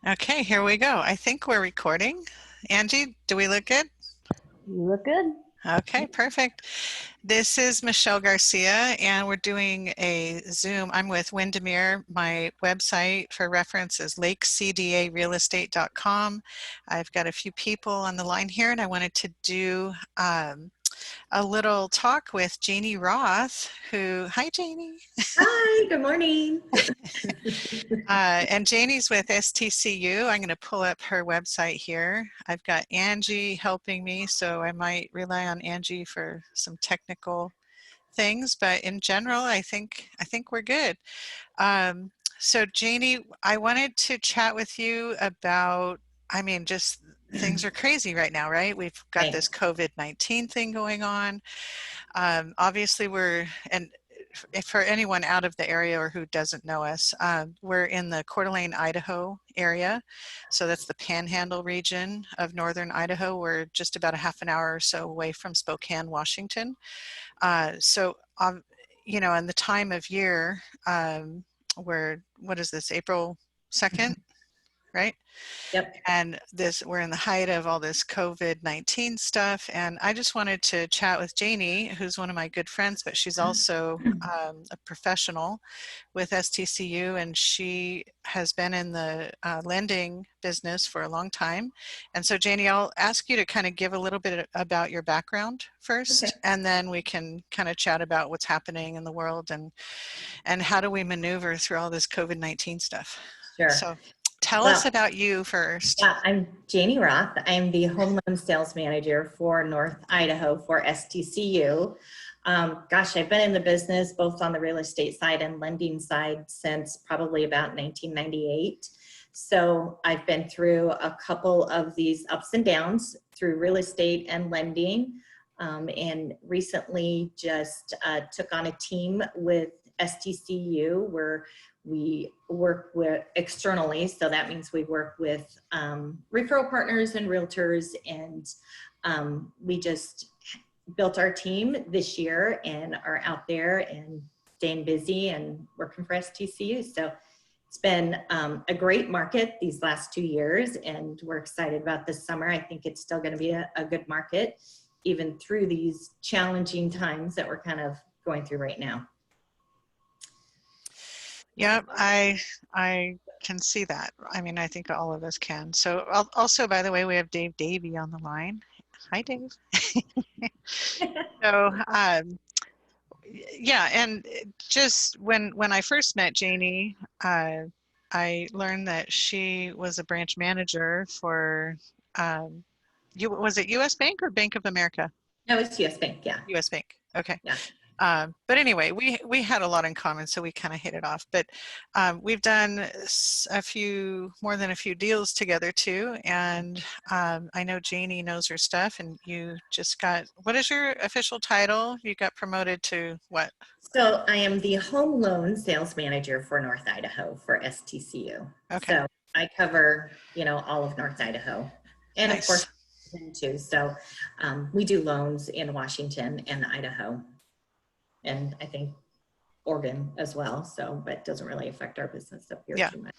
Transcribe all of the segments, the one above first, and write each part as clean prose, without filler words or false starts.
Okay, here we go. I think we're recording. Angie, do we look good? You look good. Okay, perfect. This is Michelle Garcia, and we're doing a Zoom. I'm with Windermere. My website for reference is Lake CDA Realestate.com. I've got a few people on the line here, and I wanted to do a little talk with Janie Roth, hi Janie. Hi, good morning. And Janie's with STCU. I'm going to pull up her website here. I've got Angie helping me, so I might rely on Angie for some technical things. But in general, I think we're good. So Janie, I wanted to chat with you about. Just things are crazy right now, right? We've got Right. this COVID-19 thing going on. Obviously, and if for anyone out of the area or who doesn't know us, we're in the Coeur d'Alene, Idaho area. So that's the Panhandle region of northern Idaho. We're just about a half an hour or so away from Spokane, Washington. In the time of year, what is this, April 2nd, right? Yep. And we're in the height of all this COVID-19 stuff. And I just wanted to chat with Janie, who's one of my good friends, but she's also a professional with STCU, and she has been in the lending business for a long time. And so Janie, I'll ask you to kind of give a little bit about your background first, Okay. and then we can kind of chat about what's happening in the world and how do we maneuver through all this COVID-19 stuff. Sure. So tell us Well, about you first. yeah, I'm Janie Roth. I'm the home loan sales manager for North Idaho for STCU. Gosh, I've been in the business both on the real estate side and lending side since probably about 1998. So I've been through a couple of these ups and downs through real estate and lending. And recently just took on a team with STCU where we work with externally. So that means we work with referral partners and realtors, and we just built our team this year and are out there and staying busy and working for STCU. So it's been a great market these last 2 years, and we're excited about this summer. I think it's still going to be a good market, even through these challenging times that we're kind of going through right now. Yep, I can see that. I think all of us can. So also, by the way, we have Dave Davey on the line. Hi, Dave. So, yeah, and just when I first met Janie, I learned that she was a branch manager for, was it U.S. Bank or Bank of America? No, it's US Bank, yeah. U.S. Bank. Okay. Yeah. But anyway, we had a lot in common, so we kind of hit it off. But we've done more than a few deals together too. And I know Janie knows her stuff, and you just what is your official title? You got promoted to what? So I am the home loan sales manager for North Idaho for STCU. Okay. So I cover, all of North Idaho, and Nice. of course, too. So we do loans in Washington and Idaho, and I think Oregon as well. So, but it doesn't really affect our business up here too much.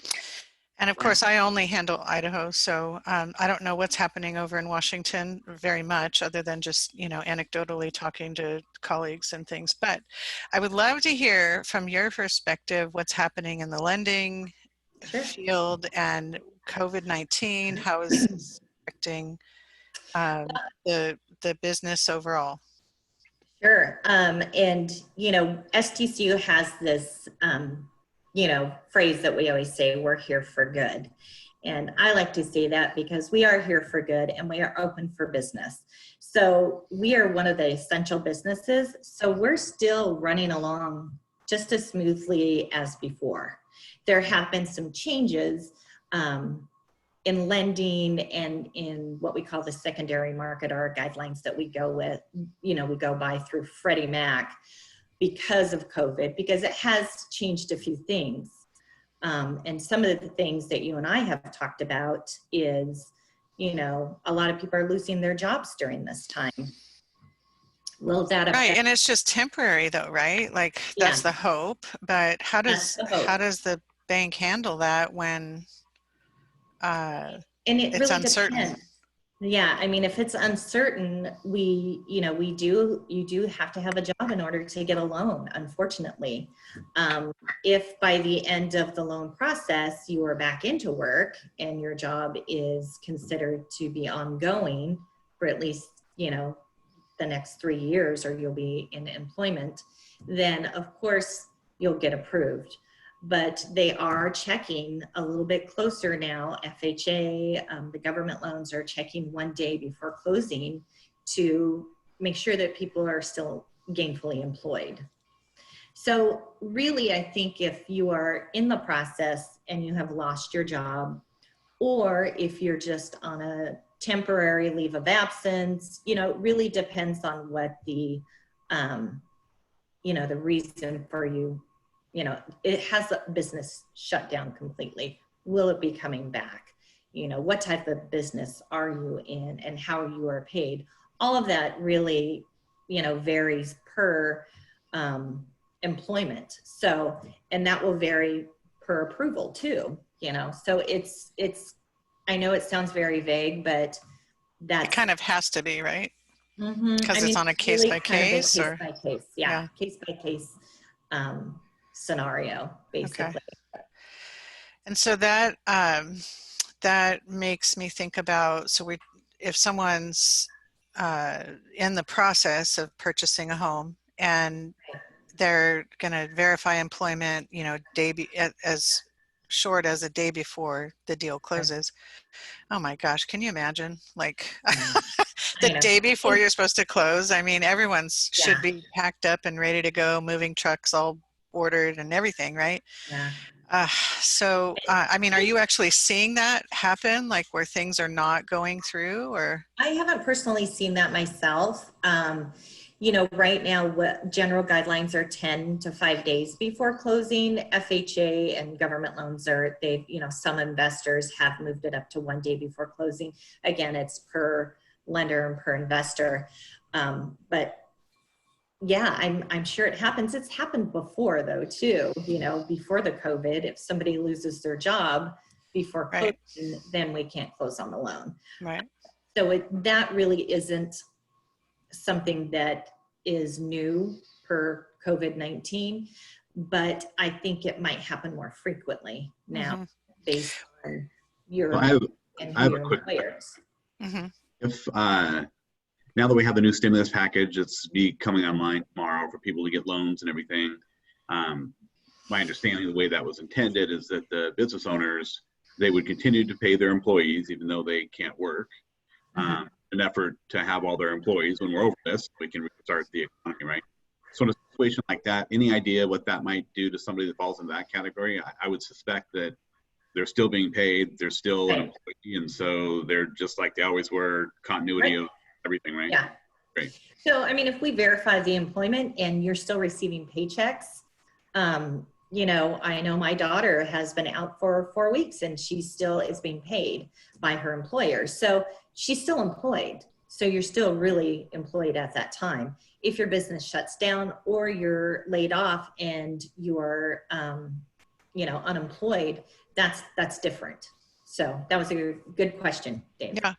And of course, I only handle Idaho, so I don't know what's happening over in Washington very much, other than just, anecdotally talking to colleagues and things. But I would love to hear from your perspective what's happening in the lending field and COVID-19. How is this affecting the business overall? Sure. And, STCU has this, phrase that we always say, we're here for good. And I like to say that because we are here for good and we are open for business. So we are one of the essential businesses. So we're still running along just as smoothly as before. There have been some changes in lending and in what we call the secondary market, or guidelines that we go with, we go by through Freddie Mac because of COVID, because it has changed a few things. And some of the things that you and I have talked about is, a lot of people are losing their jobs during this time. Will that affect? Right, and it's just temporary though, right? Like that's the hope, but how does the bank handle that when And it it's really uncertain. depends. Yeah, I mean, if it's uncertain, you do have to have a job in order to get a loan, unfortunately. If by the end of the loan process, you are back into work and your job is considered to be ongoing for at least, the next 3 years, or you'll be in employment, then of course you'll get approved. But they are checking a little bit closer now. FHA, the government loans are checking 1 day before closing to make sure that people are still gainfully employed. So really, I think if you are in the process and you have lost your job, or if you're just on a temporary leave of absence, it really depends on what the reason for you. It has a business shut down completely. Will it be coming back? What type of business are you in and how you are paid? All of that really, varies per employment. So, and that will vary per approval too, so it's, I know it sounds very vague, but It kind of has to be, right? Because I mean, it's on a it's case really by kind of a case, case or by case, yeah. Case by case scenario, basically. okay. And so that that makes me think about, if someone's in the process of purchasing a home and they're going to verify employment, as short as a day before the deal closes. Oh my gosh, can you imagine? Like the day before you're supposed to close. I mean, everyone's should be packed up and ready to go, moving trucks all ordered and everything, right? Yeah. I mean, are you actually seeing that happen, like where things are not going through, or? I haven't personally seen that myself. Right now, what general guidelines are 10 to 5 days before closing. FHA and government loans some investors have moved it up to 1 day before closing. Again, it's per lender and per investor. But yeah, I'm sure it happens. It's happened before though, too, before the COVID. If somebody loses their job before closing, then we can't close on the loan. Right. So that really isn't something that is new per COVID-19, but I think it might happen more frequently now based on your employers. If now that we have the new stimulus package, it's be coming online tomorrow for people to get loans and everything. My understanding of the way that was intended is that the business owners, they would continue to pay their employees even though they can't work. An effort to have all their employees, when we're over this, we can restart the economy, right? So in a situation like that, any idea what that might do to somebody that falls into that category? I would suspect that they're still being paid, they're still an employee, and so they're just like they always were, continuity of everything, right? Yeah. Great. So, I mean, if we verify the employment and you're still receiving paychecks, I know my daughter has been out for 4 weeks and she still is being paid by her employer. So she's still employed. So you're still really employed at that time. If your business shuts down or you're laid off and you're, unemployed, that's different. So that was a good question, Dave. Yeah.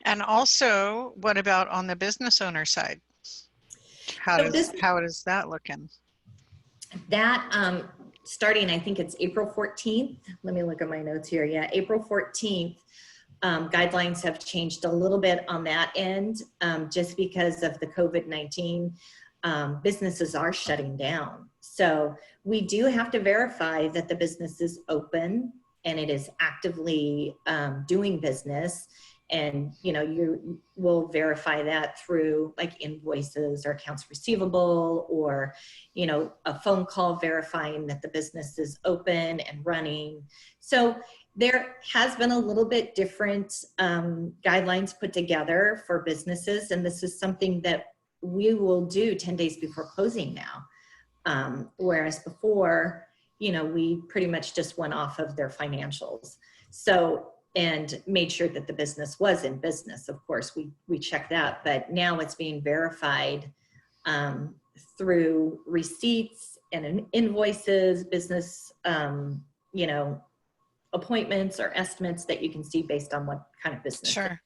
And also, what about on the business owner side? How is that looking? That starting, I think it's April 14th. Let me look at my notes here. Yeah, April 14th. Guidelines have changed a little bit on that end, just because of the COVID-19. Businesses are shutting down. So we do have to verify that the business is open and it is actively doing business. And, you will verify that through like invoices or accounts receivable, or, a phone call verifying that the business is open and running. So there has been a little bit different guidelines put together for businesses. And this is something that we will do 10 days before closing now. Whereas before, we pretty much just went off of their financials. So, and made sure that the business was in business. Of course, we checked that, but now it's being verified through receipts and invoices, business, appointments or estimates that you can see based on what kind of business. Sure.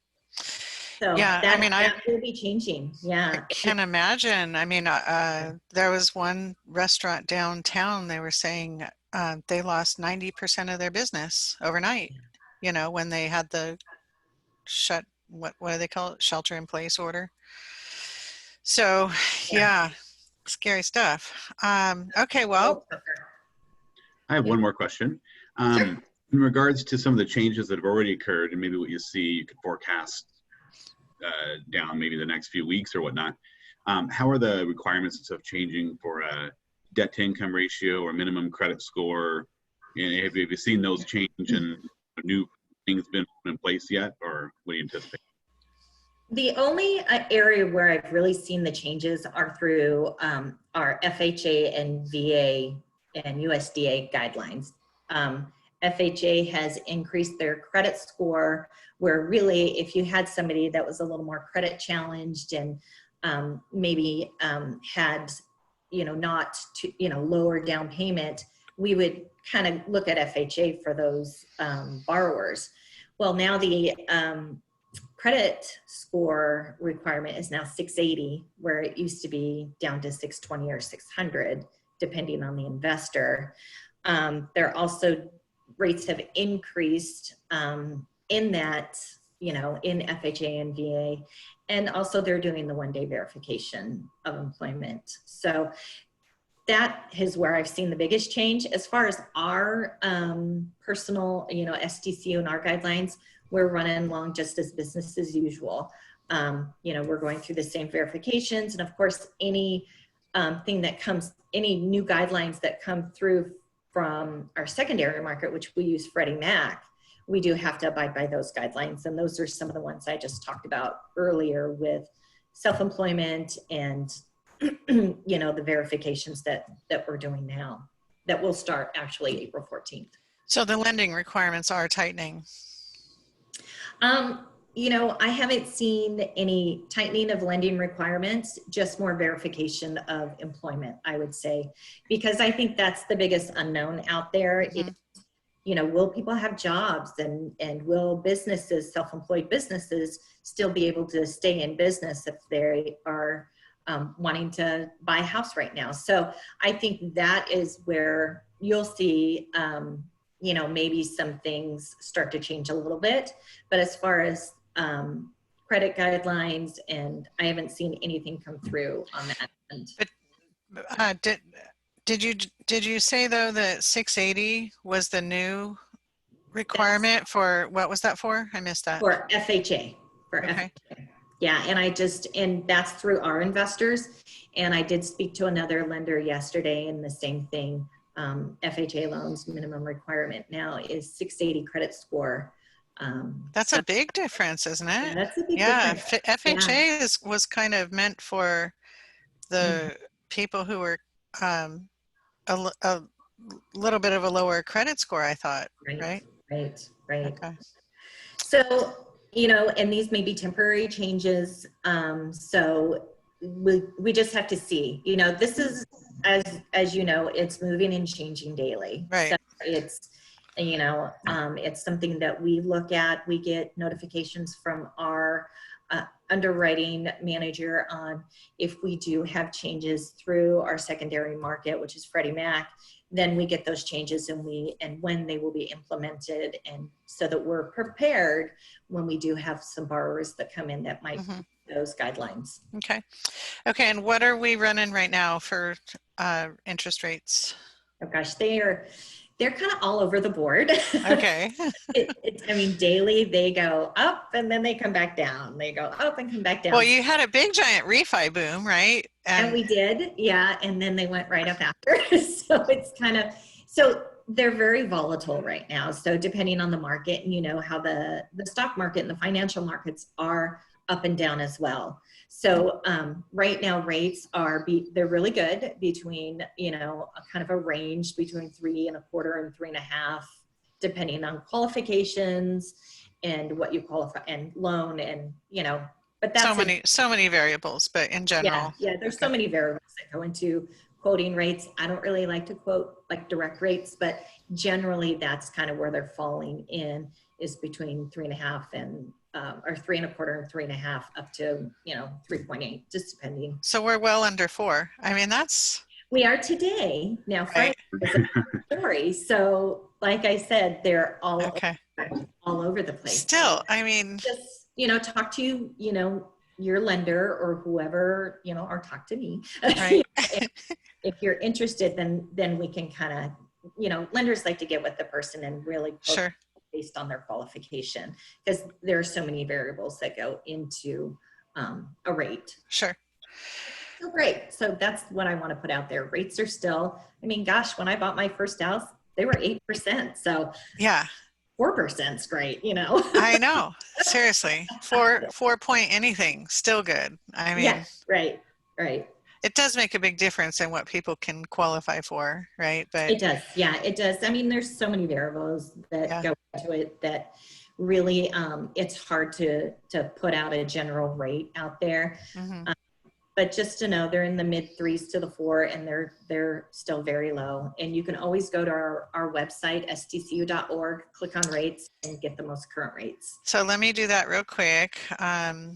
So Yeah, I mean, that will be changing. I Yeah. can imagine. I mean, there was one restaurant downtown, they were saying they lost 90% of their business overnight, you know, when they had the what do they call it? Shelter in place order. So, yeah, scary stuff. Okay, well, I have one more question. In regards to some of the changes that have already occurred and maybe what you see, you could forecast down maybe the next few weeks or whatnot. How are the requirements and stuff changing for a debt to income ratio or minimum credit score? And have you seen those change and new things been in place yet, or what do you anticipate? The only area where I've really seen the changes are through our FHA and VA and USDA guidelines. FHA has increased their credit score, where really if you had somebody that was a little more credit challenged and maybe had, you know, not to, you know, lower down payment, we would kind of look at FHA for those borrowers. Well, now the credit score requirement is now 680, where it used to be down to 620 or 600, depending on the investor. There also rates have increased in that, you know, in FHA and VA, and also they're doing the one-day verification of employment. So that is where I've seen the biggest change. As far as our personal, you know, STCU and our guidelines, we're running along just as business as usual. You know, we're going through the same verifications, and of course, any thing that comes, any new guidelines that come through from our secondary market, which we use Freddie Mac, we do have to abide by those guidelines. And those are some of the ones I just talked about earlier with self-employment and, you know, the verifications that we're doing now that will start actually April 14th. so the lending requirements are tightening. You know, I haven't seen any tightening of lending requirements, just more verification of employment, I would say, because I think that's the biggest unknown out there. Mm-hmm. You know, will people have jobs, and will businesses, self-employed businesses, still be able to stay in business if they are wanting to buy a house right now? So I think that is where you'll see, you know, maybe some things start to change a little bit. But as far as credit guidelines, and I haven't seen anything come through on that end. But did you say though that 680 was the new requirement for, what was that for? I missed that. For FHA. For Okay. FHA. Yeah, and that's through our investors. And I did speak to another lender yesterday, and the same thing. FHA loans minimum requirement now is 680 credit score. That's a big difference, isn't it? Yeah, that's a big difference. FHA was kind of meant for the people who were a little bit of a lower credit score, I thought, right? Right. Okay. So, you know, and these may be temporary changes. So we just have to see, you know, this is, as you know, it's moving and changing daily. Right. So it's, you know, it's something that we look at. We get notifications from our underwriting manager on if we do have changes through our secondary market, which is Freddie Mac, then we get those changes and when they will be implemented, and so that we're prepared when we do have some borrowers that come in that might meet those guidelines. Okay. And what are we running right now for interest rates? Oh gosh, they're kind of all over the board. Okay. I mean, daily they go up and then they come back down. They go up and come back down. Well, you had a big giant refi boom, right? And we did, yeah. And then they went right up after. So it's kind of, so they're very volatile right now. So depending on the market, and you know how the stock market and the financial markets are up and down as well. So right now rates they're really good, between, you know, a kind of a range between 3.25% and 3.5%, depending on qualifications and what you qualify and loan, and, you know, but that's so many variables, but in general. Yeah, there's so many variables that go into quoting rates. I don't really like to quote like direct rates, but generally that's kind of where they're falling in, is between 3.5 and or 3.25 and 3.5 up to 3.8, just depending. So we're well under 4. I mean, that's We are today. Now Friday right. is a story. So like I said, they're Okay. all over the place. Still, I mean, Just talk to your lender or whoever, or talk to me. right. If you're interested, then we can kind of, lenders like to get with the person and really Sure. based on their qualification, because there are so many variables that go into a rate. Sure. So great. So that's what I want to put out there. Rates are still, I mean, gosh, when I bought my first house, they were 8%. So Yeah. 4% is great, I know. Seriously. 4 point anything, still good. I mean, yeah, right. it does make a big difference in what people can qualify for, right? But It does. Yeah, it does. I mean, there's so many variables that go into it that really it's hard to put out a general rate out there. mm-hmm. But just to know, they're in the mid 3s to the 4, and they're still very low. And you can always go to our website, stcu.org, click on rates, and get the most current rates. So let me do that real quick. Well,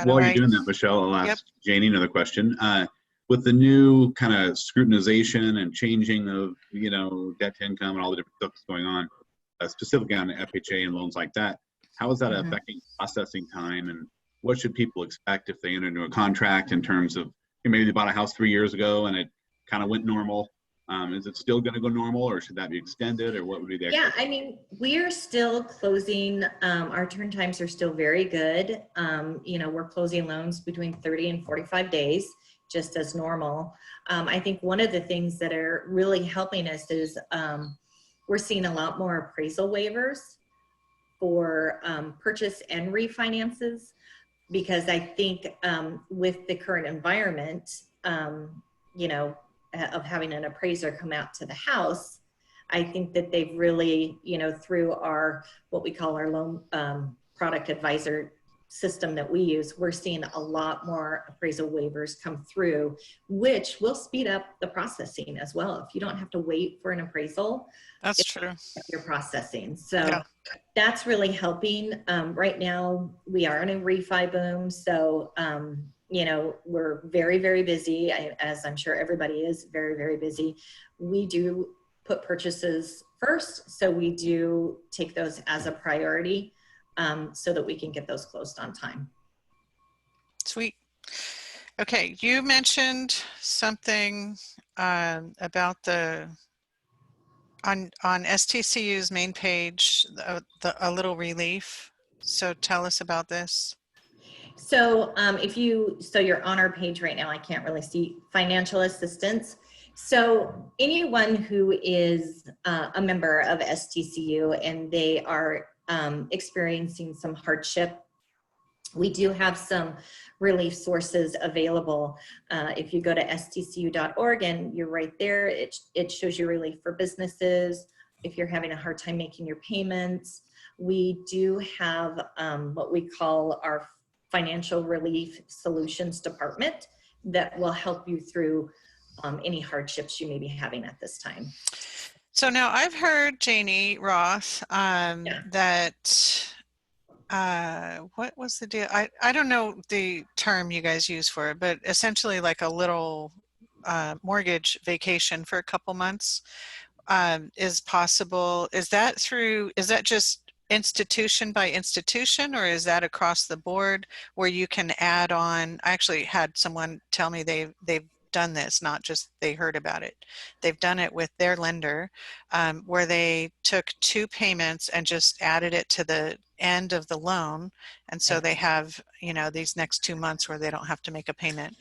while you're doing that, Michelle, I'll ask Janie another question. With the new kind of scrutinization and changing of, debt to income and all the different stuff that's going on, specifically on the FHA and loans like that, how is that affecting processing time, and what should people expect if they enter into a contract in terms of, maybe they bought a house 3 years ago and it kind of went normal? Is it still going to go normal, or should that be extended, or what would be the Yeah, I mean, we're still closing. Our turn times are still very good. We're closing loans between 30 and 45 days, just as normal. I think one of the things that are really helping us is we're seeing a lot more appraisal waivers for purchase and refinances, because I think with the current environment, of having an appraiser come out to the house, I think that they've really, through our, what we call our loan product advisor system that we use, we're seeing a lot more appraisal waivers come through, which will speed up the processing as well. If you don't have to wait for an appraisal, that's true. You're processing. So that's really helping. Right now we are in a refi boom. So, we're very, very busy, as I'm sure everybody is very, very busy. We do put purchases first. So we do take those as a priority so that we can get those closed on time. Sweet. Okay. You mentioned something about on STCU's main page, a little relief. So tell us about this. So you're on our page right now, I can't really see financial assistance. So anyone who is a member of STCU and they are experiencing some hardship, we do have some relief sources available. If you go to stcu.org and you're right there, it shows you relief for businesses. If you're having a hard time making your payments, we do have what we call our Financial Relief Solutions Department that will help you through any hardships you may be having at this time. So now I've heard Janie Roth that what was the deal? I don't know the term you guys use for it, but essentially like a little mortgage vacation for a couple months is possible. Is that just institution by institution, or is that across the board where you can add on? I actually had someone tell me they've done this, not just they heard about it. They've done it with their lender where they took 2 payments and just added it to the end of the loan. And so they have, these next 2 months where they don't have to make a payment.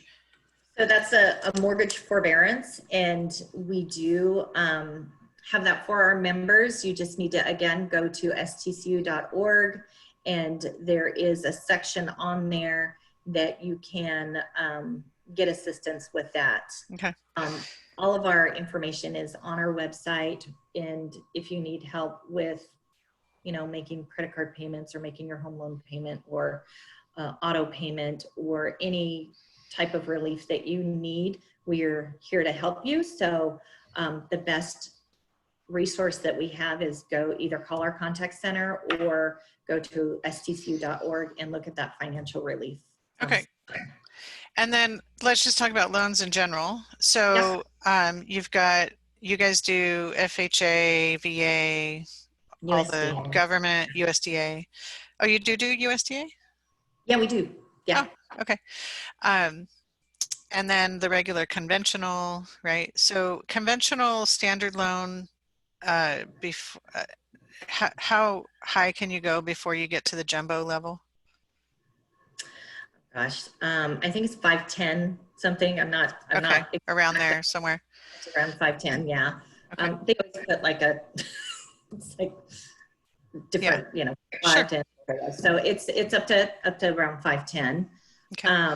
So that's a mortgage forbearance, and we do have that for our members. You just need to, again, go to stcu.org, and there is a section on there that you can get assistance with that. Okay. All of our information is on our website, and if you need help with, making credit card payments or making your home loan payment or auto payment or any type of relief that you need, we're here to help you. So the best resource that we have is go either call our contact center or go to stcu.org and look at that financial relief. Okay. And then let's just talk about loans in general. So you guys do FHA, VA, all the USDA. government, USDA. Oh, you do USDA? Yeah, we do. Yeah. Oh, okay. And then the regular conventional, right? So conventional standard loan, how high can you go before you get to the jumbo level? Gosh, I think it's 510 something. I'm not around there somewhere. It's around 510. Yeah. Okay. They always put like it's like different, you know, 510. Sure. So it's up to around 510. Okay.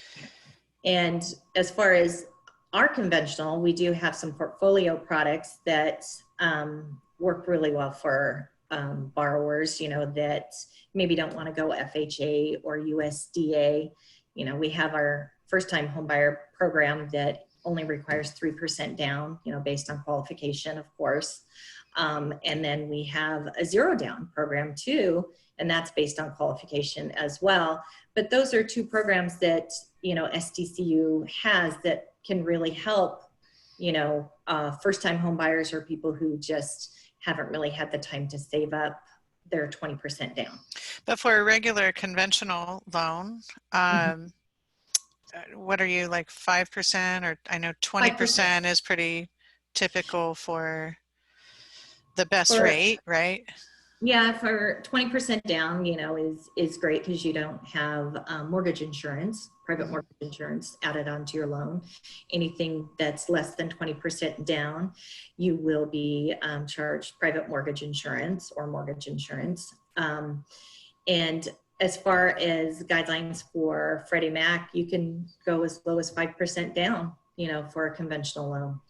And as far as our conventional, we do have some portfolio products that work really well for borrowers, you know, that maybe don't want to go FHA or USDA. You know, we have our first-time homebuyer program that only requires 3% down, you know, based on qualification, of course. And then we have a 0 down program too, and that's based on qualification as well. But those are two programs that, you know, STCU has that can really help, you know, first-time homebuyers or people who just haven't really had the time to save up their 20% down. But for a regular conventional loan, what are you, like 5%? Or I know 20% 5%. is pretty typical for the best rate, right? Yeah, for 20% down, you know, is great because you don't have mortgage insurance, private mortgage insurance added onto your loan. Anything that's less than 20% down, you will be charged private mortgage insurance or mortgage insurance. And as far as guidelines for Freddie Mac, you can go as low as 5% down, you know, for a conventional loan.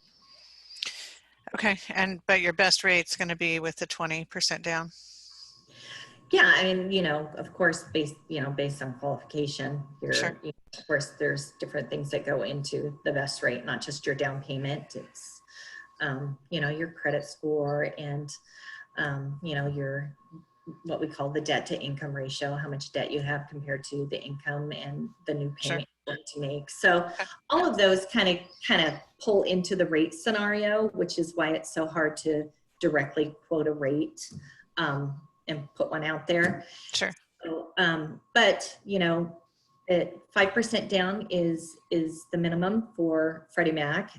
Okay, but your best rate's going to be with the 20% down. Yeah, I mean, you know, of course, based on qualification, Sure. You know, of course, there's different things that go into the best rate, not just your down payment. It's, you know, your credit score and, you know, your what we call the debt to income ratio, how much debt you have compared to the income and the new payment you want to make. So all of those kind of pull into the rate scenario, which is why it's so hard to directly quote a rate and put one out there. Sure. So, but you know, 5% down is the minimum for Freddie Mac.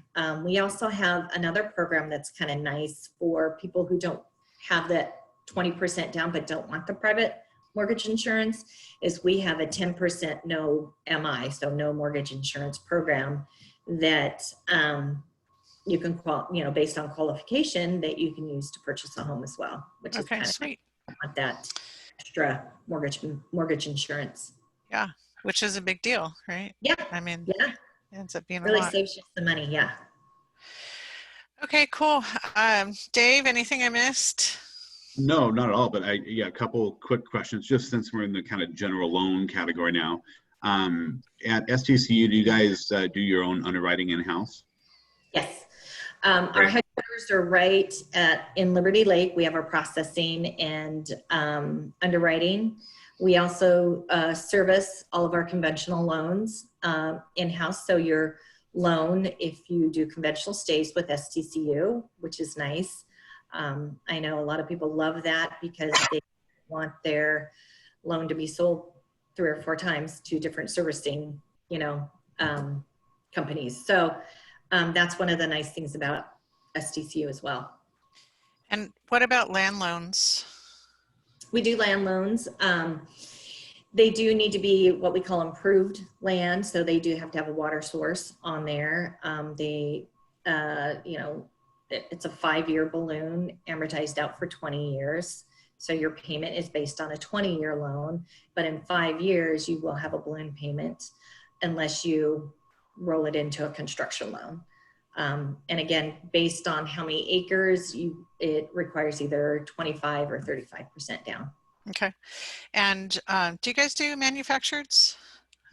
We also have another program that's kind of nice for people who don't have that 20% down but don't want the private mortgage insurance. Is we have a 10% no MI, so no mortgage insurance program that you can you know, based on qualification that you can use to purchase a home as well, which is kind of sweet. Want that extra mortgage insurance. Yeah, which is a big deal, right? Yeah. I mean, yeah, it ends up being really a lot. saves you some money. Yeah. Okay, cool. Dave, anything I missed? No, not at all. But a couple quick questions, just since we're in the kind of general loan category now. At STCU, do you guys do your own underwriting in-house? Yes. Our headquarters are right in Liberty Lake. We have our processing and underwriting. We also service all of our conventional loans in-house. So your loan, if you do conventional, stays with STCU, which is nice. I know a lot of people love that because they want their loan to be sold 3 or 4 times to different servicing, you know, companies. So that's one of the nice things about STCU as well. And what about land loans? We do land loans. They do need to be what we call improved land. So they do have to have a water source on there. You know, it's a 5-year balloon amortized out for 20 years. So your payment is based on a 20-year loan, but in 5 years, you will have a balloon payment unless you roll it into a construction loan. And again, based on how many acres, it requires either 25 or 35% down. Okay. And do you guys do manufactureds?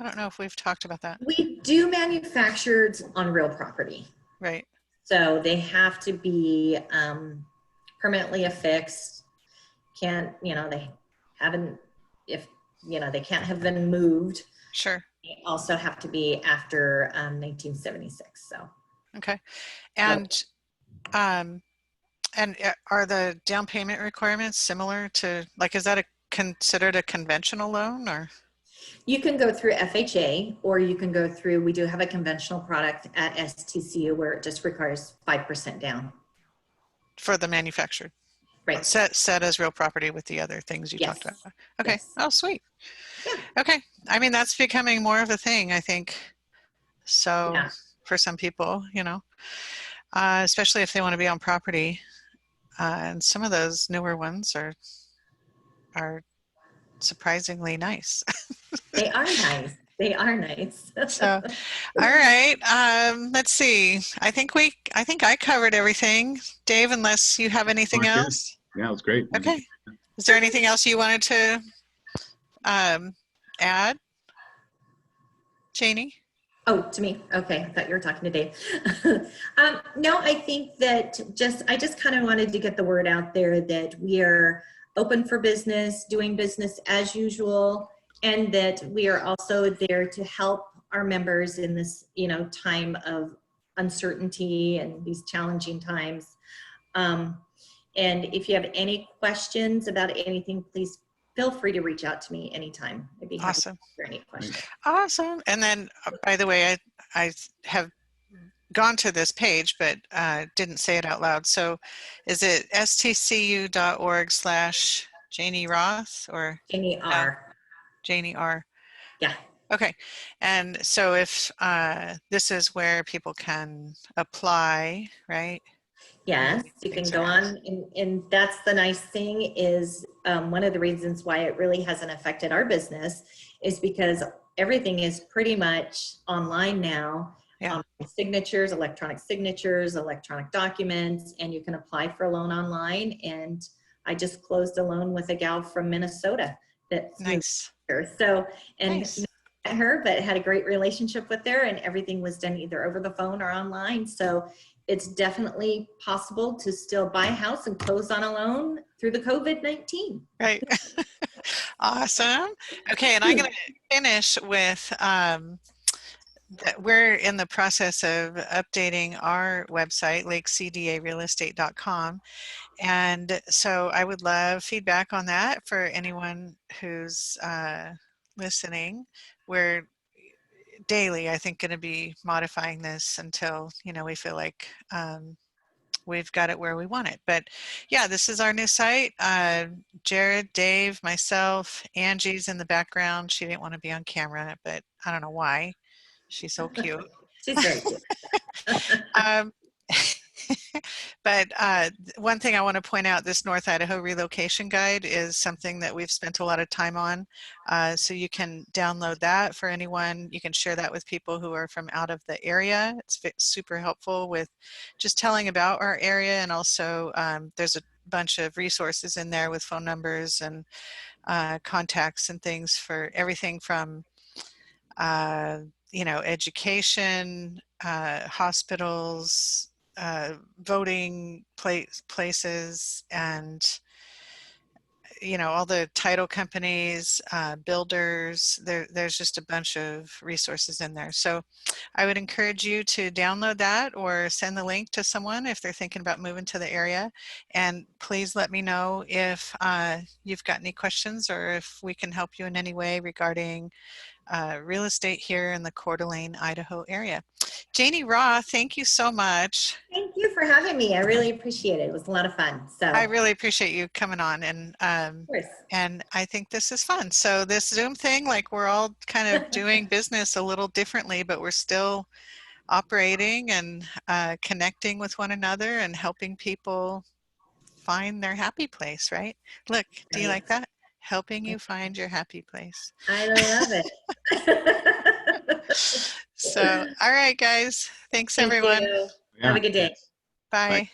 I don't know if we've talked about that. We do manufactured on real property. Right. So they have to be permanently affixed. Can't, they haven't, if, they can't have been moved. Sure. They also have to be after 1976. So. Okay. And, are the down payment requirements similar to, like, is that considered a conventional loan or? You can go through FHA, or you can go through, we do have a conventional product at STCU where it just requires 5% down. For the manufactured? Right. Set as real property with the other things you talked about. Okay. Yes. Oh, sweet. Yeah. Okay. I mean, that's becoming more of a thing, I think. So Yeah. for some people, especially if they want to be on property, and some of those newer ones are surprisingly nice. They are nice. They are nice. So, all right. Let's see. I think I covered everything, Dave, unless you have anything Okay. else. Yeah, it was great. Okay. Is there anything else you wanted to add, Janie? Oh, to me. Okay. I thought you were talking to Dave. No, I think that I just kind of wanted to get the word out there that we are open for business, doing business as usual, and that we are also there to help our members in this, time of uncertainty and these challenging times. And if you have any questions about anything, please feel free to reach out to me anytime. I'd be happy to answer any questions. Awesome. And then, by the way, I have gone to this page, but didn't say it out loud. So is it stcu.org/Janie Roth or Janie R. Janie R? Yeah. Okay. And so if this is where people can apply, right? Yes, you can go on, and that's the nice thing is one of the reasons why it really hasn't affected our business is because everything is pretty much online now. Yeah. Signatures, electronic documents, and you can apply for a loan online. And I just closed a loan with a gal from Minnesota that's Nice. here. So, and Nice. met her, but had a great relationship with her, and everything was done either over the phone or online. So it's definitely possible to still buy a house and close on a loan through the COVID-19. Right. Awesome. Okay. And I'm going to finish with, we're in the process of updating our website, LakeCDARealestate.com. And so I would love feedback on that for anyone who's listening. We're daily, I think, going to be modifying this until, we feel like we've got it where we want it. But yeah, this is our new site. Jared, Dave, myself, Angie's in the background. She didn't want to be on camera, but I don't know why. She's so cute. She's very cute. But one thing I want to point out, this North Idaho relocation guide is something that we've spent a lot of time on. So you can download that for anyone. You can share that with people who are from out of the area. It's super helpful with just telling about our area. And also there's a bunch of resources in there with phone numbers and contacts and things for everything from education, hospitals, voting places, and all the title companies, builders. There's just a bunch of resources in there. So I would encourage you to download that or send the link to someone if they're thinking about moving to the area. And please let me know if you've got any questions or if we can help you in any way regarding real estate here in the Coeur d'Alene, Idaho area. Janie Roth, thank you so much. Thank you for having me. I really appreciate it. It was a lot of fun. So I really appreciate you coming on, and I think this is fun. So this Zoom thing, like, we're all kind of doing business a little differently, but we're still operating and connecting with one another and helping people find their happy place, right? Look, do you like that? Helping you find your happy place. I love it. So, all right, guys. Thanks, everyone. Have a good day. Bye.